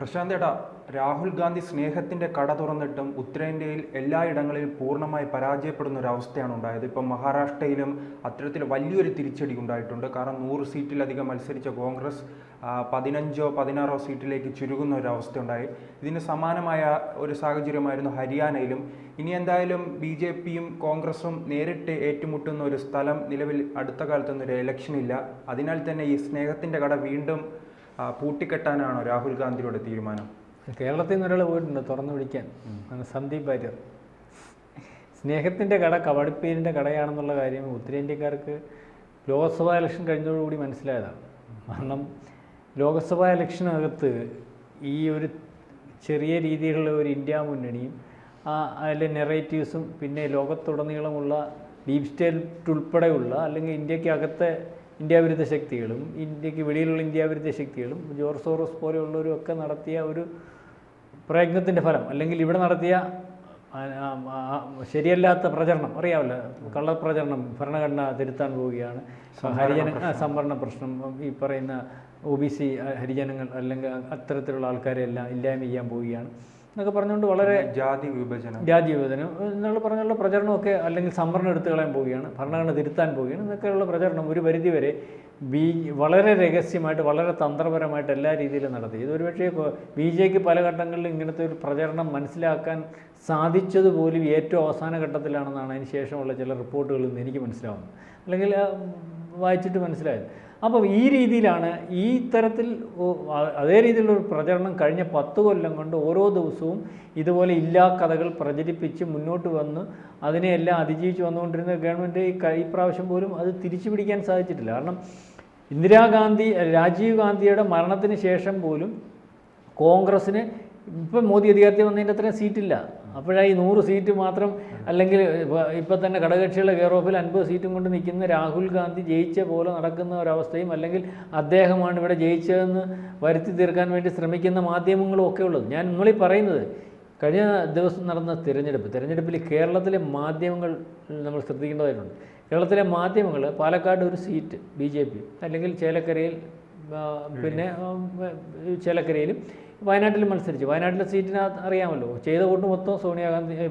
പ്രശാന്ത് ഏട്ടാ, രാഹുൽ ഗാന്ധി സ്നേഹത്തിൻ്റെ കട തുറന്നിട്ടും ഉത്തരേന്ത്യയിൽ എല്ലായിടങ്ങളിലും പൂർണ്ണമായി പരാജയപ്പെടുന്ന ഒരു അവസ്ഥയാണ് ഉണ്ടായത്. ഇപ്പം മഹാരാഷ്ട്രയിലും അത്തരത്തിൽ വലിയൊരു തിരിച്ചടി ഉണ്ടായിട്ടുണ്ട്. കാരണം 100 സീറ്റിലധികം മത്സരിച്ച കോൺഗ്രസ് 15-16 സീറ്റിലേക്ക് ചുരുങ്ങുന്ന ഒരു അവസ്ഥ ഉണ്ടായി. ഇതിന് സമാനമായ ഒരു സാഹചര്യമായിരുന്നു ഹരിയാനയിലും. ഇനി എന്തായാലും BJPയും കോൺഗ്രസും നേരിട്ട് ഏറ്റുമുട്ടുന്ന ഒരു സ്ഥലം നിലവിൽ അടുത്ത കാലത്തൊന്നും ഒരു ഇലക്ഷൻ ഇല്ല. അതിനാൽ തന്നെ ഈ സ്നേഹത്തിൻ്റെ കട വീണ്ടും പൂട്ടിക്കെട്ടാനാണോ രാഹുൽ ഗാന്ധിയുടെ തീരുമാനം? കേരളത്തിൽ നിന്ന് ഒരാൾ പോയിട്ടുണ്ട് തുറന്നു പിടിക്കാൻ, സന്ദീപ് വാര്യർ. സ്നേഹത്തിൻ്റെ കട കവടിപ്പേരിൻ്റെ കടയാണെന്നുള്ള കാര്യം ഉത്തരേന്ത്യക്കാർക്ക് ലോക്സഭാ ഇലക്ഷൻ കഴിഞ്ഞതോടുകൂടി മനസ്സിലായതാണ്. കാരണം ലോക്സഭാ ഇലക്ഷനകത്ത് ഈ ഒരു ചെറിയ രീതിയിലുള്ള ഒരു ഇന്ത്യ മുന്നണിയും അതിലെ നെറേറ്റീവ്സും പിന്നെ ലോകത്തുടനീളമുള്ള ഡീപ് സ്റ്റേറ്റ് ഉൾപ്പെടെയുള്ള അല്ലെങ്കിൽ ഇന്ത്യക്കകത്തെ ഇന്ത്യാവിരുദ്ധ ശക്തികളും ഇന്ത്യക്ക് വെളിയിലുള്ള ഇന്ത്യാവിരുദ്ധ ശക്തികളും ജോർജ് സോറോസ് പോലെയുള്ളവരും ഒക്കെ നടത്തിയ ഒരു പ്രയത്നത്തിൻ്റെ ഫലം, അല്ലെങ്കിൽ ഇവിടെ നടത്തിയ ശരിയല്ലാത്ത പ്രചരണം അറിയാമല്ലോ, കള്ളപ്രചരണം, ഭരണഘടന തിരുത്താൻ പോവുകയാണ്, ഹരിജന സംവരണ പ്രശ്നം, ഈ പറയുന്ന OBC ഹരിജനങ്ങൾ അല്ലെങ്കിൽ അത്തരത്തിലുള്ള ആൾക്കാരെ എല്ലാം ഇല്ലായ്മ ചെയ്യാൻ പോവുകയാണ് എന്നൊക്കെ പറഞ്ഞുകൊണ്ട് വളരെ ജാതി വിഭജനം എന്നുള്ള പറഞ്ഞുള്ള പ്രചരണമൊക്കെ, അല്ലെങ്കിൽ സംവരണം എടുത്തു കളയാൻ പോവുകയാണ്, ഭരണഘടന തിരുത്താൻ പോവുകയാണ് എന്നൊക്കെയുള്ള പ്രചരണം ഒരു പരിധിവരെ വളരെ രഹസ്യമായിട്ട് വളരെ തന്ത്രപരമായിട്ട് എല്ലാ രീതിയിലും നടത്തി. ഇതൊരു പക്ഷേ BJPക്ക് പല ഘട്ടങ്ങളിലും ഇങ്ങനത്തെ ഒരു പ്രചരണം മനസ്സിലാക്കാൻ സാധിച്ചതുപോലും ഏറ്റവും അവസാന ഘട്ടത്തിലാണെന്നാണ് അതിന് ശേഷമുള്ള ചില റിപ്പോർട്ടുകളിൽ നിന്ന് എനിക്ക് മനസ്സിലാവുന്നത്, അല്ലെങ്കിൽ വായിച്ചിട്ട് മനസ്സിലായത്. അപ്പം ഈ രീതിയിലാണ് ഈ തരത്തിൽ അതേ രീതിയിലുള്ളൊരു പ്രചരണം കഴിഞ്ഞ 10 കൊല്ലം കൊണ്ട് ഓരോ ദിവസവും ഇതുപോലെ ഇല്ലാ കഥകൾ പ്രചരിപ്പിച്ച് മുന്നോട്ട് വന്ന് അതിനെയെല്ലാം അതിജീവിച്ച് വന്നുകൊണ്ടിരുന്ന ഗവൺമെൻറ് ഈ പ്രാവശ്യം പോലും അത് തിരിച്ചു പിടിക്കാൻ സാധിച്ചിട്ടില്ല. കാരണം ഇന്ദിരാഗാന്ധി, രാജീവ് ഗാന്ധിയുടെ മരണത്തിന് ശേഷം പോലും കോൺഗ്രസ്സിന് ഇപ്പം മോദി അധികാരത്തിൽ വന്നതിൻ്റെ അത്രയും സീറ്റില്ല. അപ്പോഴാണ് ഈ 100 സീറ്റ് മാത്രം, അല്ലെങ്കിൽ ഇപ്പം തന്നെ ഘടകകക്ഷികളുടെ കെയർ ഓഫിൽ 50 സീറ്റും കൊണ്ട് നിൽക്കുന്ന രാഹുൽ ഗാന്ധി ജയിച്ച പോലെ നടക്കുന്ന ഒരവസ്ഥയും, അല്ലെങ്കിൽ അദ്ദേഹമാണ് ഇവിടെ ജയിച്ചതെന്ന് വരുത്തി തീർക്കാൻ വേണ്ടി ശ്രമിക്കുന്ന മാധ്യമങ്ങളും ഒക്കെ ഉള്ളത്. ഞാൻ നമ്മളീ പറയുന്നത് കഴിഞ്ഞ ദിവസം നടന്ന തിരഞ്ഞെടുപ്പിൽ കേരളത്തിലെ മാധ്യമങ്ങൾ നമ്മൾ ശ്രദ്ധിക്കേണ്ടതായിട്ടുണ്ട്. കേരളത്തിലെ മാധ്യമങ്ങൾ പാലക്കാട് ഒരു സീറ്റ് BJP, അല്ലെങ്കിൽ ചേലക്കരയിൽ, പിന്നെ ചേലക്കരയിലും വയനാട്ടിൽ മത്സരിച്ചു. വയനാട്ടിലെ സീറ്റിനകത്ത് അറിയാമല്ലോ, ചെയ്ത വോട്ട് മൊത്തം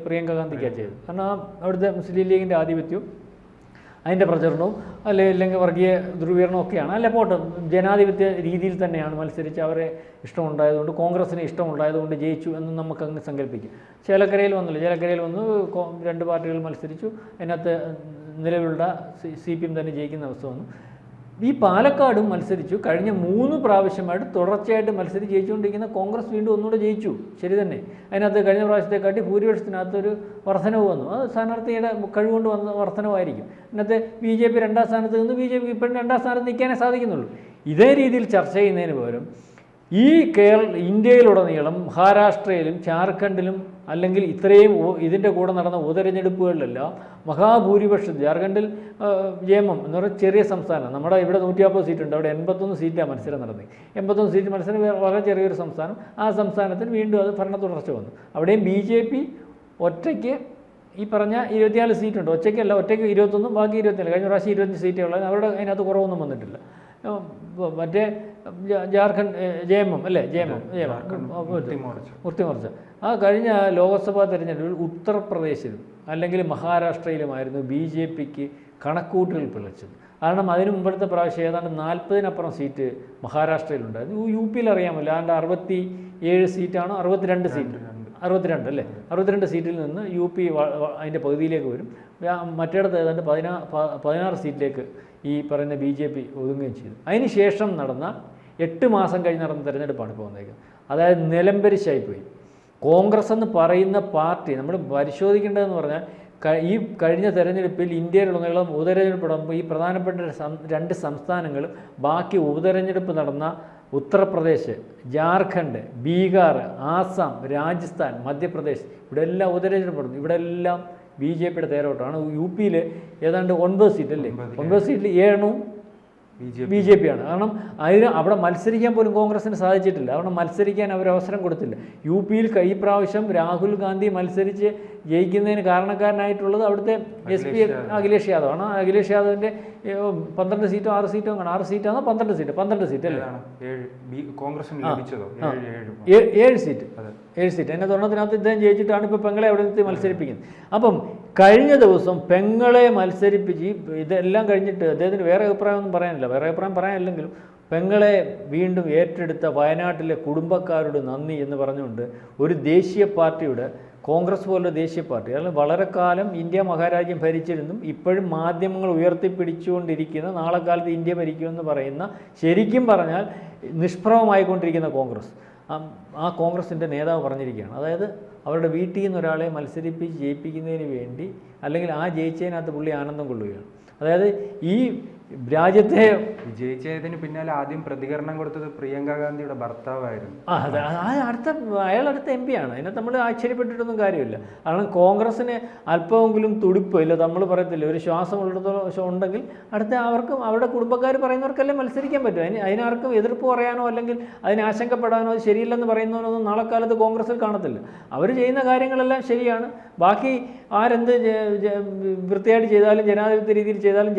പ്രിയങ്ക ഗാന്ധിക്കാണ് ചെയ്തത്. കാരണം അവിടുത്തെ മുസ്ലിം ലീഗിൻ്റെ ആധിപത്യവും അതിൻ്റെ പ്രചരണവും അല്ലെങ്കിൽ വർഗീയ ധ്രുവീകരണവും ഒക്കെയാണ്. അല്ല പോട്ടെ, ജനാധിപത്യ രീതിയിൽ തന്നെയാണ് മത്സരിച്ച് അവരെ ഇഷ്ടമുണ്ടായതുകൊണ്ട്, കോൺഗ്രസ്സിന് ഇഷ്ടമുണ്ടായതുകൊണ്ട് ജയിച്ചു എന്ന് നമുക്കങ്ങ് സങ്കല്പിക്കും. ചേലക്കരയിൽ വന്നില്ല, ചേലക്കരയിൽ വന്ന് 2 പാർട്ടികൾ മത്സരിച്ചു, അതിനകത്ത് നിലവിലുള്ള CPM തന്നെ ജയിക്കുന്ന അവസ്ഥ വന്നു. ഈ പാലക്കാടും മത്സരിച്ചു. കഴിഞ്ഞ 3 പ്രാവശ്യമായിട്ട് തുടർച്ചയായിട്ട് മത്സരിച്ച് ജയിച്ചുകൊണ്ടിരിക്കുന്ന കോൺഗ്രസ് വീണ്ടും ഒന്നുകൂടെ ജയിച്ചു, ശരി തന്നെ. അതിനകത്ത് കഴിഞ്ഞ പ്രാവശ്യത്തെക്കാട്ടി ഭൂരിപക്ഷത്തിനകത്തൊരു വർധനവ് വന്നു. അത് സ്ഥാനാർത്ഥിയുടെ കഴിവുകൊണ്ട് വന്ന വർധനവായിരിക്കും. അതിനകത്ത് BJP 2ാം സ്ഥാനത്ത് നിന്ന് BJP ഇപ്പോഴും 2ാം സ്ഥാനത്ത് നിൽക്കാനേ സാധിക്കുന്നുള്ളൂ. ഇതേ രീതിയിൽ ചർച്ച ചെയ്യുന്നതിന് പകരം ഈ ഇന്ത്യയിലുടനീളം മഹാരാഷ്ട്രയിലും ജാർഖണ്ഡിലും, അല്ലെങ്കിൽ ഇത്രയും ഇതിൻ്റെ കൂടെ നടന്ന ഉപതെരഞ്ഞെടുപ്പുകളിലെല്ലാം മഹാഭൂരിപക്ഷം, ജാർഖണ്ഡിൽ JMM എന്ന് പറയുന്ന ചെറിയ സംസ്ഥാനം, നമ്മുടെ ഇവിടെ 150 സീറ്റുണ്ട്, അവിടെ 81 സീറ്റാണ് മത്സരം നടന്നത്. 81 സീറ്റ് മത്സരം വളരെ ചെറിയൊരു സംസ്ഥാനം. ആ സംസ്ഥാനത്തിന് വീണ്ടും അത് ഭരണ തുടർച്ച വന്നു. അവിടെയും BJP ഒറ്റയ്ക്ക് ഈ പറഞ്ഞ 24 സീറ്റുണ്ട്, ഒറ്റയ്ക്കല്ല, ഒറ്റയ്ക്ക് 21, ബാക്കി 24. കഴിഞ്ഞ പ്രാവശ്യം 25 സീറ്റേ ഉള്ളത്, അവരുടെ അതിനകത്ത് കുറവൊന്നും വന്നിട്ടില്ല. മറ്റേ ജാർഖണ്ഡ് JMM അല്ലേ, മുർത്തിമോർച്ച. ആ കഴിഞ്ഞ ലോക്സഭാ തെരഞ്ഞെടുപ്പിൽ ഉത്തർപ്രദേശിലും അല്ലെങ്കിൽ മഹാരാഷ്ട്രയിലുമായിരുന്നു BJPക്ക് കണക്കൂട്ടുകൾ പിഴച്ചത്. കാരണം അതിന് മുമ്പത്തെ പ്രാവശ്യം ഏതാണ്ട് 40-നപ്പുറം സീറ്റ് മഹാരാഷ്ട്രയിലുണ്ടായിരുന്നു. UPയിൽ അറിയാമല്ലോ, അതിൻ്റെ 67 സീറ്റാണോ 62 സീറ്റ്, 62 അല്ലേ, 62 സീറ്റിൽ നിന്ന് UP അതിൻ്റെ പകുതിയിലേക്ക് വരും. മറ്റിടത്ത് ഏതാണ്ട് 16 സീറ്റിലേക്ക് ഈ പറയുന്ന BJP ഒതുങ്ങുകയും ചെയ്തു. അതിന് ശേഷം നടന്ന 8 മാസം കഴിഞ്ഞ് നടന്ന തെരഞ്ഞെടുപ്പാണ് ഇപ്പോൾ വന്നേക്കുന്നത്. അതായത് നിലംപരിശായിപ്പോയി. കോൺഗ്രസ് എന്ന് പറയുന്ന പാർട്ടി നമ്മൾ പരിശോധിക്കേണ്ടതെന്ന് പറഞ്ഞാൽ, ഈ കഴിഞ്ഞ തെരഞ്ഞെടുപ്പിൽ ഇന്ത്യയിലുടനീളം ഉപതെരഞ്ഞെടുപ്പ് നടക്കുമ്പോൾ ഈ പ്രധാനപ്പെട്ട 2 സംസ്ഥാനങ്ങളും ബാക്കി ഉപതെരഞ്ഞെടുപ്പ് നടന്ന ഉത്തർപ്രദേശ്, ജാർഖണ്ഡ്, ബീഹാർ, ആസാം, രാജസ്ഥാൻ, മധ്യപ്രദേശ്, ഇവിടെ എല്ലാം ഉപതെരഞ്ഞെടുപ്പ് നടന്നു. ഇവിടെ എല്ലാം BJPയുടെ തേരോട്ടമാണ്. UPയിൽ ഏതാണ്ട് 9 സീറ്റ് അല്ലേ, 9 സീറ്റിൽ 7 BJPയാണ്. കാരണം അവിടെ മത്സരിക്കാൻ പോലും കോൺഗ്രസ്സിന് സാധിച്ചിട്ടില്ല. അവിടെ മത്സരിക്കാൻ അവർ അവസരം കൊടുത്തില്ല. UPയിൽ ഈ പ്രാവശ്യം രാഹുൽ ഗാന്ധി മത്സരിച്ച് ജയിക്കുന്നതിന് കാരണക്കാരനായിട്ടുള്ളത് അവിടുത്തെ SP അഖിലേഷ് യാദവാണ്. അഖിലേഷ് യാദവിൻ്റെ 12 സീറ്റോ 6 സീറ്റോ കാണാം. 6 സീറ്റാണോ 12 സീറ്റ്? 12 സീറ്റ് അല്ലേ? കോൺഗ്രസിന് ലഭിച്ചതോ 7 സീറ്റ്. 7 സീറ്റ്. അതിൻ്റെ ഒരെണ്ണത്തിനകത്ത് ഇദ്ദേഹം ജയിച്ചിട്ടാണ് ഇപ്പോൾ പെങ്ങളെ അവിടെ നിർത്തി മത്സരിപ്പിക്കുന്നത്. അപ്പം കഴിഞ്ഞ ദിവസം പെങ്ങളെ മത്സരിപ്പിച്ച് ഇതെല്ലാം കഴിഞ്ഞിട്ട് അദ്ദേഹത്തിന് വേറെ അഭിപ്രായമൊന്നും പറയാനില്ല. വേറെ അഭിപ്രായം പറയാനില്ലെങ്കിലും പെങ്ങളെ വീണ്ടും ഏറ്റെടുത്ത വയനാട്ടിലെ കുടുംബക്കാരോട് നന്ദി എന്ന് പറഞ്ഞുകൊണ്ട് ഒരു ദേശീയ പാർട്ടിയുടെ, കോൺഗ്രസ് പോലുള്ള ദേശീയ പാർട്ടി, അതായത് വളരെ കാലം ഇന്ത്യ മഹാരാജ്യം ഭരിച്ചിരുന്നും ഇപ്പോഴും മാധ്യമങ്ങൾ ഉയർത്തിപ്പിടിച്ചുകൊണ്ടിരിക്കുന്ന, നാളെ കാലത്ത് ഇന്ത്യ ഭരിക്കുമെന്ന് പറയുന്ന, ശരിക്കും പറഞ്ഞാൽ നിഷ്പ്രഭമായിക്കൊണ്ടിരിക്കുന്ന കോൺഗ്രസ്, ആ കോൺഗ്രസിൻ്റെ നേതാവ് പറഞ്ഞിരിക്കുകയാണ്, അതായത് അവരുടെ വീട്ടിൽ നിന്ന് ഒരാളെ മത്സരിപ്പിച്ച് ജയിപ്പിക്കുന്നതിന് വേണ്ടി, അല്ലെങ്കിൽ ആ ജയിച്ചതിനകത്ത് പുള്ളി ആനന്ദം കൊള്ളുകയാണ്. അതായത് ഈ രാജ്യത്തെ വിജയിച്ചതിന് പിന്നാലെ ആദ്യം പ്രതികരണം കൊടുത്തത് പ്രിയങ്ക ഗാന്ധിയുടെ ഭർത്താവായിരുന്നു. അയാൾ അടുത്ത MP ആണ്. അതിനെ നമ്മൾ ആശ്ചര്യപ്പെട്ടിട്ടൊന്നും കാര്യമില്ല. കാരണം കോൺഗ്രസ്സിന് അല്പമെങ്കിലും തുടിപ്പ് ഇല്ല, നമ്മൾ പറയത്തില്ല, ഒരു ശ്വാസം ഉള്ളിടത്തോളം ഉണ്ടെങ്കിൽ അടുത്ത അവർക്കും അവരുടെ കുടുംബക്കാർ പറയുന്നവർക്കെല്ലാം മത്സരിക്കാൻ പറ്റും. അതിനാർക്കും എതിർപ്പ് പറയാനോ അല്ലെങ്കിൽ അതിന് ആശങ്കപ്പെടാനോ അത് ശരിയില്ലെന്ന് പറയുന്നവനൊന്നും നാളെ കാലത്ത് കോൺഗ്രസ്സിൽ കാണത്തില്ല. അവർ ചെയ്യുന്ന കാര്യങ്ങളെല്ലാം ശരിയാണ്. ബാക്കി ആരെന്ത് വൃത്തിയായിട്ട് ചെയ്താലും, ജനാധിപത്യ രീതിയിൽ ചെയ്താലും,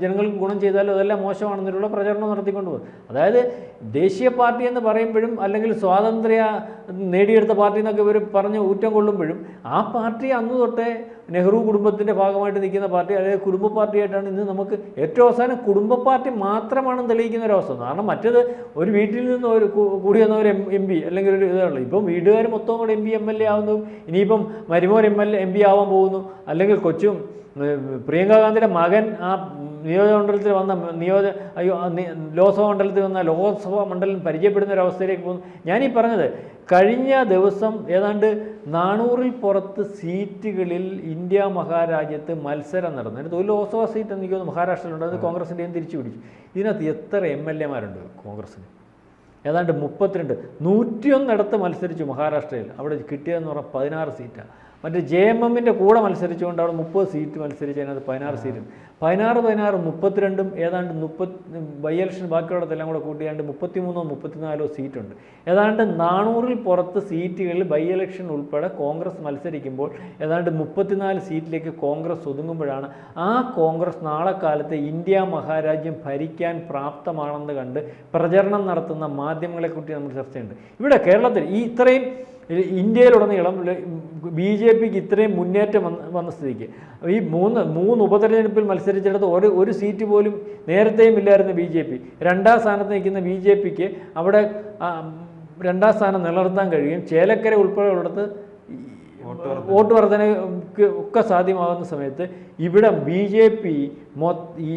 ജനങ്ങൾക്ക് ഗുണം ചെയ്താലും അതെല്ലാം മോശമാണെന്നുള്ള പ്രചരണം നടത്തിക്കൊണ്ട് പോകും. അതായത് ദേശീയ പാർട്ടി എന്ന് പറയുമ്പോഴും, അല്ലെങ്കിൽ സ്വാതന്ത്ര്യ നേടിയെടുത്ത പാർട്ടി എന്നൊക്കെ ഇവർ പറഞ്ഞ് ഊറ്റം കൊള്ളുമ്പോഴും, ആ പാർട്ടി അന്ന് തൊട്ടേ നെഹ്റു കുടുംബത്തിൻ്റെ ഭാഗമായിട്ട് നിൽക്കുന്ന പാർട്ടി, അല്ലെങ്കിൽ കുടുംബ പാർട്ടിയായിട്ടാണ് ഇന്ന് നമുക്ക് ഏറ്റവും അവസാനം കുടുംബ പാർട്ടി മാത്രമാണെന്ന് തെളിയിക്കുന്ന ഒരവസ്ഥ. കാരണം മറ്റേത് ഒരു വീട്ടിൽ നിന്ന് ഒരു കൂടി വന്ന ഒരു MP അല്ലെങ്കിൽ ഒരു ഇതാണല്ലോ. ഇപ്പം വീട്ടുകാർ മൊത്തം കൂടെ MP MLA ആവുന്നു, ഇനിയിപ്പം മരുമോൻ MP ആവാൻ പോകുന്നു, അല്ലെങ്കിൽ കൊച്ചും പ്രിയങ്ക ഗാന്ധിയുടെ മകൻ ആ നിയോജകമണ്ഡലത്തിൽ വന്ന ലോക്സഭാ മണ്ഡലത്തിൽ വന്ന ലോക്സഭാ മണ്ഡലം പരിചയപ്പെടുന്ന ഒരു അവസ്ഥയിലേക്ക് പോകുന്നു. ഞാനീ പറഞ്ഞത് കഴിഞ്ഞ ദിവസം ഏതാണ്ട് 400-ൽ പുറത്ത് സീറ്റുകളിൽ ഇന്ത്യ മഹാരാജ്യത്ത് മത്സരം നടന്നു. അതിന് ഒരു ലോക്സഭാ സീറ്റ് എനിക്ക് തോന്നുന്നു മഹാരാഷ്ട്രയിലുണ്ട്, അത് കോൺഗ്രസിൻ്റെയും തിരിച്ചു പിടിച്ചു. ഇതിനകത്ത് എത്ര MLA-മാരുണ്ട് കോൺഗ്രസ്സിന്? ഏതാണ്ട് 32, 101 മത്സരിച്ചു മഹാരാഷ്ട്രയിൽ. അവിടെ കിട്ടിയതെന്ന് പറഞ്ഞാൽ 16 സീറ്റാണ്. മറ്റേ JMM-ന്റെ കൂടെ മത്സരിച്ചുകൊണ്ട് അവിടെ 30 സീറ്റ് മത്സരിച്ച് അതിനകത്ത് 16 സീറ്റും. 16, 32 ഏതാണ്ട് 30 ബൈ ഇലക്ഷൻ ബാക്കിയുള്ളതെല്ലാം കൂടെ കൂട്ടിയാണ്ട് 33 34 സീറ്റുണ്ട്. ഏതാണ്ട് 400-ൽ പുറത്ത് സീറ്റുകളിൽ ബൈ ഇലക്ഷൻ ഉൾപ്പെടെ കോൺഗ്രസ് മത്സരിക്കുമ്പോൾ ഏതാണ്ട് 34 സീറ്റിലേക്ക് കോൺഗ്രസ് ഒതുങ്ങുമ്പോഴാണ് ആ കോൺഗ്രസ് നാളെ കാലത്ത് ഇന്ത്യ മഹാരാജ്യം ഭരിക്കാൻ പ്രാപ്തമാണെന്ന് കണ്ട് പ്രചരണം നടത്തുന്ന മാധ്യമങ്ങളെക്കുറിച്ച് നമ്മൾ ചർച്ച ചെയ്യുന്നുണ്ട്. ഇവിടെ കേരളത്തിൽ ഈ ഇത്രയും ഇന്ത്യയിലുടനീളം BJPക്ക് ഇത്രയും മുന്നേറ്റം വന്ന സ്ഥിതിക്ക് ഈ മൂന്ന് ഉപതെരഞ്ഞെടുപ്പിൽ മത്സരിച്ചിടത്ത് ഒരു സീറ്റ് പോലും നേരത്തെയും ഇല്ലായിരുന്ന BJP, 2ാം സ്ഥാനത്ത് നിൽക്കുന്ന BJPക്ക് അവിടെ 2ാം സ്ഥാനം നിലനിർത്താൻ കഴിയും. ചേലക്കര ഉൾപ്പെടെയുള്ളിടത്ത് വോട്ട് വർധനയ്ക്ക് ഒക്കെ സാധ്യമാകുന്ന സമയത്ത് ഇവിടെ BJP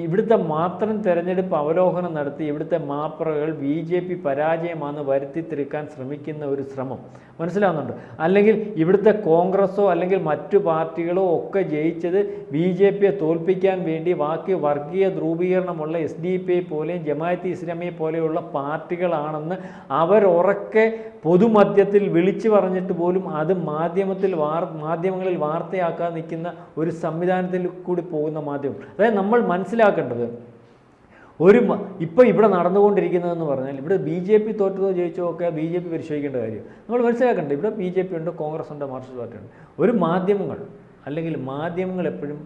ഇവിടുത്തെ മാത്രം തെരഞ്ഞെടുപ്പ് അവലോകനം നടത്തി ഇവിടുത്തെ മാപ്പറകൾ BJP പരാജയമാണെന്ന് വരുത്തി തീർക്കാൻ ശ്രമിക്കുന്ന ഒരു ശ്രമം മനസ്സിലാവുന്നുണ്ട്. അല്ലെങ്കിൽ ഇവിടുത്തെ കോൺഗ്രസോ അല്ലെങ്കിൽ മറ്റു പാർട്ടികളോ ഒക്കെ ജയിച്ചത് BJPയെ തോൽപ്പിക്കാൻ വേണ്ടി ബാക്കി വർഗീയ ധ്രുവീകരണമുള്ള SDPI പോലെയും ജമാഅത്തെ ഇസ്ലാമിയെ പോലെയുള്ള പാർട്ടികളാണെന്ന് അവരുറക്കെ പൊതുമധ്യത്തിൽ വിളിച്ചു പറഞ്ഞിട്ട് പോലും അത് മാധ്യമങ്ങളിൽ വാർത്തയാക്കാൻ നിൽക്കുന്ന ഒരു സംവിധാനത്തിൽ കൂടി പോകുന്ന മാധ്യമം. അതായത് നമ്മൾ മനസ്സിലാക്കേണ്ടത് ഇപ്പോൾ ഇവിടെ നടന്നുകൊണ്ടിരിക്കുന്നതെന്ന് പറഞ്ഞാൽ ഇവിടെ BJP തോറ്റതോ ജയിച്ചോ ഒക്കെ BJP പരിശോധിക്കേണ്ട കാര്യം നമ്മൾ മനസ്സിലാക്കേണ്ടത്. ഇവിടെ BJP ഉണ്ട്, കോൺഗ്രസ് ഉണ്ട്, മാർക്സിസ്റ്റ് പാർട്ടി ഉണ്ട്. ഒരു മാധ്യമങ്ങൾ എപ്പോഴും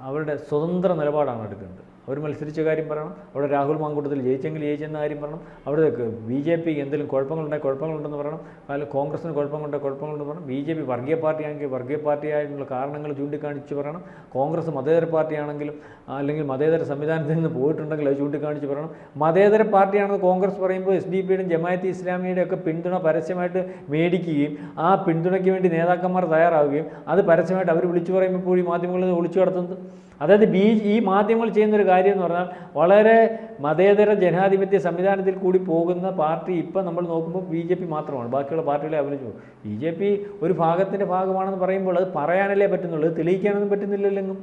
അവരുടെ സ്വതന്ത്ര നിലപാടാണ് എടുക്കുന്നത്. അവർ മത്സരിച്ച കാര്യം പറയണം, അവിടെ രാഹുൽ മാങ്കൂട്ടത്തിൽ ജയിച്ചെങ്കിൽ ജയിച്ചെന്ന കാര്യം പറയണം, അവിടെ BJPക്ക് എന്തെങ്കിലും കുഴപ്പങ്ങളുണ്ടെന്ന് പറയണം, അല്ലെങ്കിൽ കോൺഗ്രസിന് കുഴപ്പങ്ങളുണ്ടെന്ന് പറയണം, BJP വർഗീയ പാർട്ടിയാണെങ്കിൽ വർഗീയ പാർട്ടിയായിട്ടുള്ള കാരണങ്ങൾ ചൂണ്ടിക്കാണിച്ച് പറയണം, കോൺഗ്രസ് മതേതര പാർട്ടിയാണെങ്കിലും അല്ലെങ്കിൽ മതേതര സംവിധാനത്തിൽ നിന്ന് പോയിട്ടുണ്ടെങ്കിൽ അത് ചൂണ്ടിക്കാണിച്ച് പറയണം. മതേതര പാർട്ടിയാണെന്ന് കോൺഗ്രസ് പറയുമ്പോൾ SDPയുടെയും ജമാഅത്തെ ഇസ്ലാമിയുടെ ഒക്കെ പിന്തുണ പരസ്യമായിട്ട് മേടിക്കുകയും ആ പിന്തുണയ്ക്ക് വേണ്ടി നേതാക്കന്മാർ തയ്യാറാവുകയും അത് പരസ്യമായിട്ട് അവർ വിളിച്ചു പറയുമ്പോൾ ഈ മാധ്യമങ്ങളിൽ ഒളിച്ചു കടത്തുന്നത്. അതായത് ഈ മാധ്യമങ്ങൾ ചെയ്യുന്നൊരു കാര്യം എന്ന് പറഞ്ഞാൽ വളരെ മതേതര ജനാധിപത്യ സംവിധാനത്തിൽ കൂടി പോകുന്ന പാർട്ടി ഇപ്പം നമ്മൾ നോക്കുമ്പോൾ BJP മാത്രമാണ്. ബാക്കിയുള്ള പാർട്ടികളെ അവലംബിച്ചു പോകും. BJP ഒരു ഭാഗത്തിൻ്റെ ഭാഗമാണെന്ന് പറയുമ്പോൾ അത് പറയാനല്ലേ പറ്റുന്നുള്ളൂ, അത് തെളിയിക്കാനൊന്നും പറ്റുന്നില്ലെങ്കിലും.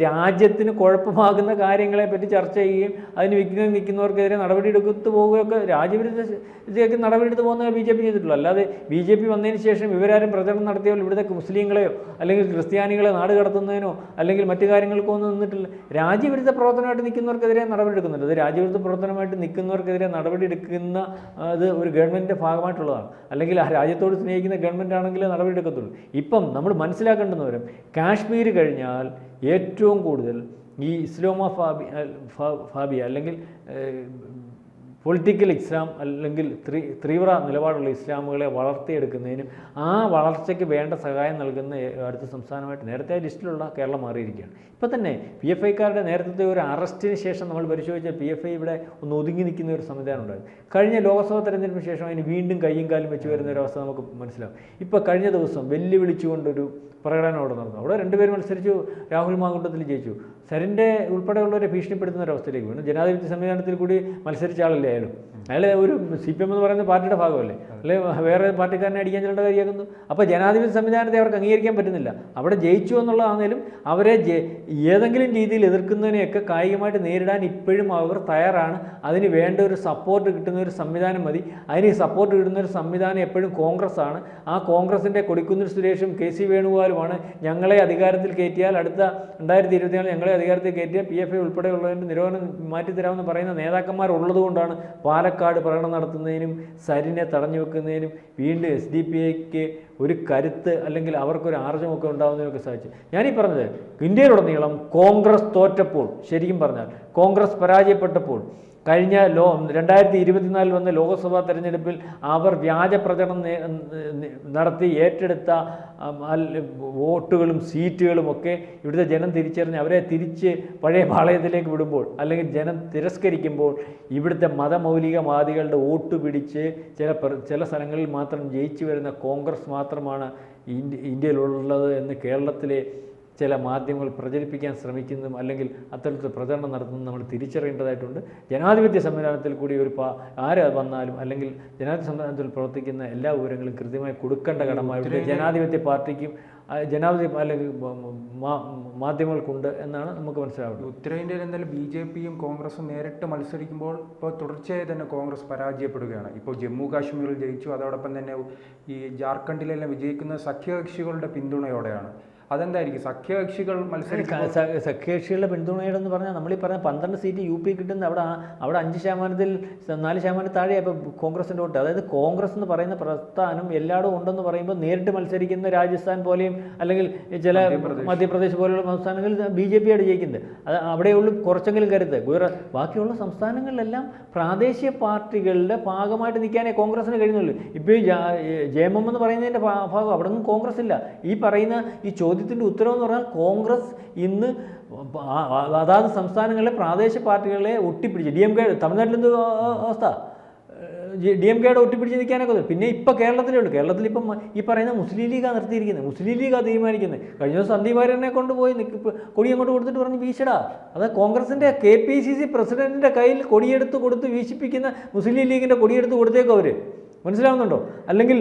രാജ്യത്തിന് കുഴപ്പമാകുന്ന കാര്യങ്ങളെപ്പറ്റി ചർച്ച ചെയ്യുകയും അതിന് വിഘ്നം നിൽക്കുന്നവർക്കെതിരെ നടപടിയെടുത്തു പോവുകയൊക്കെ രാജ്യവിരുദ്ധ നടപടിയെടുത്ത് പോകുന്ന BJP ചെയ്തിട്ടുള്ളൂ. അല്ലാതെ BJP വന്നതിന് ശേഷം ഇവരാരും പ്രചരണം നടത്തിയപ്പോൾ ഇവിടുത്തെ മുസ്ലിങ്ങളെയോ അല്ലെങ്കിൽ ക്രിസ്ത്യാനികളെ നാട് കടത്തുന്നതിനോ അല്ലെങ്കിൽ മറ്റു കാര്യങ്ങൾക്കോ ഒന്നും നിന്നിട്ടില്ല. രാജ്യവിരുദ്ധ പ്രവർത്തനമായിട്ട് നിൽക്കുന്നവർക്കെതിരെ നടപടിയെടുക്കുന്നുണ്ട്. അത് രാജ്യവിരുദ്ധ പ്രവർത്തനമായിട്ട് നിൽക്കുന്നവർക്കെതിരെ നടപടിയെടുക്കുന്ന അത് ഒരു ഗവൺമെൻറ്റിൻ്റെ ഭാഗമായിട്ടുള്ളതാണ്. അല്ലെങ്കിൽ ആ രാജ്യത്തോട് സ്നേഹിക്കുന്ന ഗവൺമെൻറ് ആണെങ്കിലേ നടപടിയെടുക്കത്തുള്ളൂ. ഇപ്പം നമ്മൾ മനസ്സിലാക്കേണ്ടുന്നവരും കാശ്മീർ കഴിഞ്ഞാൽ ഏറ്റവും കൂടുതൽ ഈ ഫാബിയ അല്ലെങ്കിൽ പൊളിറ്റിക്കൽ ഇസ്ലാം അല്ലെങ്കിൽ തീവ്ര നിലപാടുള്ള ഇസ്ലാമുകളെ വളർത്തിയെടുക്കുന്നതിനും ആ വളർച്ചയ്ക്ക് വേണ്ട സഹായം നൽകുന്ന അടുത്ത സംസ്ഥാനമായിട്ട് നേരത്തെ ലിസ്റ്റിലുള്ള കേരളം മാറിയിരിക്കുകയാണ്. ഇപ്പോൾ തന്നെ PFIക്കാരുടെ നേരത്തെ ഒരു അറസ്റ്റിന് ശേഷം നമ്മൾ പരിശോധിച്ച PFI ഇവിടെ ഒന്ന് ഒതുങ്ങി നിൽക്കുന്ന ഒരു സംവിധാനം ഉണ്ടായിരുന്നു. കഴിഞ്ഞ ലോക്സഭാ തെരഞ്ഞെടുപ്പിന് ശേഷം അതിന് വീണ്ടും കയ്യും കാലും വെച്ച് വരുന്ന ഒരു അവസ്ഥ നമുക്ക് മനസ്സിലാവും. ഇപ്പോൾ കഴിഞ്ഞ ദിവസം വെല്ലുവിളിച്ചുകൊണ്ടൊരു പ്രകടനം അവിടെ നടന്നു. അവിടെ രണ്ടുപേരും മത്സരിച്ചു, രാഹുൽ മാങ്കുട്ടത്തിൽ ജയിച്ചു. സരിൻ്റെ ഉൾപ്പെടെയുള്ളവരെ ഭീഷണിപ്പെടുത്തുന്ന ഒരവസ്ഥയിലേക്ക് വീണു. ജനാധിപത്യ സംവിധാനത്തിൽ കൂടി മത്സരിച്ച ആളല്ലേ അയാൾ ഒരു CPM എന്ന് പറയുന്ന പാർട്ടിയുടെ ഭാഗമല്ലേ, അല്ലെ വേറെ പാർട്ടിക്കാരനെ അടിക്കാൻ ചിലരുടെ കാര്യമാക്കുന്നു. അപ്പോൾ ജനാധിപത്യ സംവിധാനത്തെ അവർക്ക് അംഗീകരിക്കാൻ പറ്റുന്നില്ല. അവിടെ ജയിച്ചു എന്നുള്ളതാണെങ്കിലും അവരെ ഏതെങ്കിലും രീതിയിൽ എതിർക്കുന്നതിനെയൊക്കെ കായികമായിട്ട് നേരിടാൻ ഇപ്പോഴും അവർ തയ്യാറാണ്. അതിന് വേണ്ട ഒരു സപ്പോർട്ട് കിട്ടുന്ന ഒരു സംവിധാനം മതി. അതിന് സപ്പോർട്ട് കിട്ടുന്ന ഒരു സംവിധാനം എപ്പോഴും കോൺഗ്രസ് ആണ്. ആ കോൺഗ്രസിൻ്റെ കൊടിക്കുന്നിൽ സുരേഷും KC വേണുഗോപാലുമാണ് ഞങ്ങളെ അധികാരത്തിൽ കയറ്റിയാൽ അടുത്ത 2024 ഞങ്ങളെ അധികാരത്തിൽ കയറ്റിയാൽ PFI ഉൾപ്പെടെയുള്ളതിൻ്റെ നിരോധനം മാറ്റിത്തരാമെന്ന് പറയുന്ന നേതാക്കന്മാർ ഉള്ളതുകൊണ്ടാണ് പാലക്കാട് പ്രകടനം നടത്തുന്നതിനും സരിനെ തടഞ്ഞു വെക്കുന്നതിനും വീണ്ടും SDPIക്ക് ഒരു കരുത്ത് അല്ലെങ്കിൽ അവർക്കൊരു ആർജമൊക്കെ ഉണ്ടാകുന്നതിനൊക്കെ സാധിച്ചു. ഞാനീ പറഞ്ഞത് ഇന്ത്യയിലുടനീളം കോൺഗ്രസ് തോറ്റപ്പോൾ, ശരിക്കും പറഞ്ഞാൽ കോൺഗ്രസ് പരാജയപ്പെട്ടപ്പോൾ, കഴിഞ്ഞ 2024 വന്ന ലോക്സഭാ തെരഞ്ഞെടുപ്പിൽ അവർ വ്യാജ പ്രചരണം നടത്തി ഏറ്റെടുത്ത വോട്ടുകളും സീറ്റുകളും ഒക്കെ ഇവിടുത്തെ ജനം തിരിച്ചറിഞ്ഞ് അവരെ തിരിച്ച് പഴയ പാളയത്തിലേക്ക് വിടുമ്പോൾ അല്ലെങ്കിൽ ജനം തിരസ്കരിക്കുമ്പോൾ ഇവിടുത്തെ മതമൗലികവാദികളുടെ വോട്ട് പിടിച്ച് ചില സ്ഥലങ്ങളിൽ മാത്രം ജയിച്ചു വരുന്ന കോൺഗ്രസ് മാത്രമാണ് ഇന്ത്യയിലുള്ളത് എന്ന് കേരളത്തിലെ ചില മാധ്യമങ്ങൾ പ്രചരിപ്പിക്കാൻ ശ്രമിക്കുന്നതും അല്ലെങ്കിൽ അത്തരത്തിൽ പ്രചരണം നടത്തുന്നതും നമ്മൾ തിരിച്ചറിയേണ്ടതായിട്ടുണ്ട്. ജനാധിപത്യ സംവിധാനത്തിൽ കൂടി ആര് വന്നാലും അല്ലെങ്കിൽ ജനാധിപത്യ സംവിധാനത്തിൽ പ്രവർത്തിക്കുന്ന എല്ലാ വിവരങ്ങളും കൃത്യമായി കൊടുക്കേണ്ട കടമ ജനാധിപത്യ പാർട്ടിക്കും ജനാധിപത്യ അല്ലെങ്കിൽ മാധ്യമങ്ങൾക്കുണ്ട് എന്നാണ് നമുക്ക് മനസ്സിലാവുന്നത്. ഉത്തരേന്ത്യയിൽ എന്തായാലും BJPയും കോൺഗ്രസും നേരിട്ട് മത്സരിക്കുമ്പോൾ ഇപ്പോൾ തുടർച്ചയായി തന്നെ കോൺഗ്രസ് പരാജയപ്പെടുകയാണ്. ഇപ്പോൾ ജമ്മു കാശ്മീരിൽ ജയിച്ചു, അതോടൊപ്പം തന്നെ ഈ ജാർഖണ്ഡിലെല്ലാം വിജയിക്കുന്ന സഖ്യകക്ഷികളുടെ പിന്തുണയോടെയാണ്. അതെന്തായിരിക്കും സഖ്യകക്ഷികൾ സഖ്യകക്ഷികളുടെ പിന്തുണയോടെന്ന് പറഞ്ഞാൽ നമ്മളീ പറഞ്ഞ 12 സീറ്റ് UP കിട്ടുന്ന അവിടെ 5%-ൽ 4% താഴെ ഇപ്പോൾ കോൺഗ്രസിൻ്റെ വോട്ട്. അതായത് കോൺഗ്രസ് എന്ന് പറയുന്ന പ്രസ്ഥാനം എല്ലായിടവും ഉണ്ടെന്ന് പറയുമ്പോൾ നേരിട്ട് മത്സരിക്കുന്ന രാജസ്ഥാൻ പോലെയും അല്ലെങ്കിൽ ചില മധ്യപ്രദേശ് പോലെയുള്ള സംസ്ഥാനങ്ങളിൽ BJPയാണ് ജയിക്കുന്നത്. അത് അവിടെയുള്ള കുറച്ചെങ്കിലും കരുത്ത്. ബാക്കിയുള്ള സംസ്ഥാനങ്ങളിലെല്ലാം പ്രാദേശിക പാർട്ടികളുടെ ഭാഗമായിട്ട് നിൽക്കാനേ കോൺഗ്രസിന് കഴിയുന്നുള്ളൂ. ഇപ്പോൾ JMM എന്ന് പറയുന്നതിൻ്റെ ഭാഗം അവിടെ ഒന്നും കോൺഗ്രസ് ഇല്ല. ഈ പറയുന്ന ഈ ചോദ്യത്തിൻ്റെ ഉത്തരവെന്ന് പറഞ്ഞാൽ കോൺഗ്രസ് ഇന്ന് അതാത് സംസ്ഥാനങ്ങളിലെ പ്രാദേശിക പാർട്ടികളെ ഒട്ടിപ്പിടിച്ച് DMK തമിഴ്നാട്ടിലെന്ത് അവസ്ഥ, DMKയുടെ ഒട്ടിപ്പിടിച്ച് നിൽക്കാനൊക്കെ. പിന്നെ ഇപ്പോൾ കേരളത്തിലേ ഉള്ളൂ. കേരളത്തിലിപ്പം ഈ പറയുന്ന മുസ്ലിം ലീഗാണ് നിർത്തിയിരിക്കുന്നത്. മുസ്ലിം ലീഗാണ് തീരുമാനിക്കുന്നത്. കഴിഞ്ഞ ദിവസം സന്ദീപ് വാര്യനെ കൊണ്ടുപോയി കൊടി അങ്ങോട്ട് കൊടുത്തിട്ട് പറഞ്ഞ് വീശടാ. അത് കോൺഗ്രസിൻ്റെ KPCC പ്രസിഡന്റിൻ്റെ കയ്യിൽ കൊടിയെടുത്ത് കൊടുത്ത് വീശിപ്പിക്കുന്ന മുസ്ലിം ലീഗിൻ്റെ കൊടിയെടുത്ത് കൊടുത്തേക്കും അവർ. മനസ്സിലാവുന്നുണ്ടോ? അല്ലെങ്കിൽ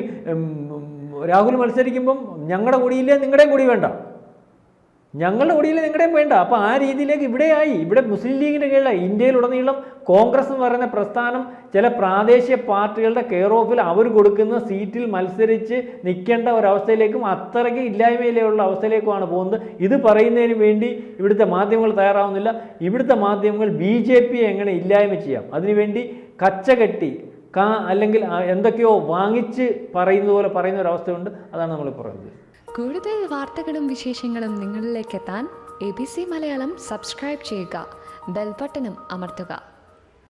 രാഹുൽ മത്സരിക്കുമ്പം ഞങ്ങളുടെ കൊടിയില്ലേ നിങ്ങളുടെയും കൊടി വേണ്ട, ഞങ്ങളുടെ കൊടിയില്ലേ നിങ്ങളുടെയും വേണ്ട. അപ്പോൾ ആ രീതിയിലേക്ക് ഇവിടെ മുസ്ലിം ലീഗിൻ്റെ കീഴിലായി. ഇന്ത്യയിലുടനീളം കോൺഗ്രസ് എന്ന് പറയുന്ന പ്രസ്ഥാനം ചില പ്രാദേശിക പാർട്ടികളുടെ കെയർ ഓഫിൽ അവർ കൊടുക്കുന്ന സീറ്റിൽ മത്സരിച്ച് നിൽക്കേണ്ട ഒരവസ്ഥയിലേക്കും അത്രയ്ക്ക് ഇല്ലായ്മയിലുള്ള അവസ്ഥയിലേക്കുമാണ് പോകുന്നത്. ഇത് പറയുന്നതിന് വേണ്ടി ഇവിടുത്തെ മാധ്യമങ്ങൾ തയ്യാറാവുന്നില്ല. ഇവിടുത്തെ മാധ്യമങ്ങൾ BJPയെ എങ്ങനെ ഇല്ലായ്മ ചെയ്യാം അതിനുവേണ്ടി കച്ചകെട്ടി അല്ലെങ്കിൽ എന്തൊക്കെയോ വാങ്ങിച്ച് പറയുന്നത് പോലെ പറയുന്ന ഒരവസ്ഥയുണ്ട്. അതാണ് നമ്മൾ പറയുന്നത്. കൂടുതൽ വാർത്തകളും വിശേഷങ്ങളും നിങ്ങളിലേക്ക് എത്താൻ ABC മലയാളം സബ്സ്ക്രൈബ് ചെയ്യുക, ബെൽ ബട്ടണും അമർത്തുക.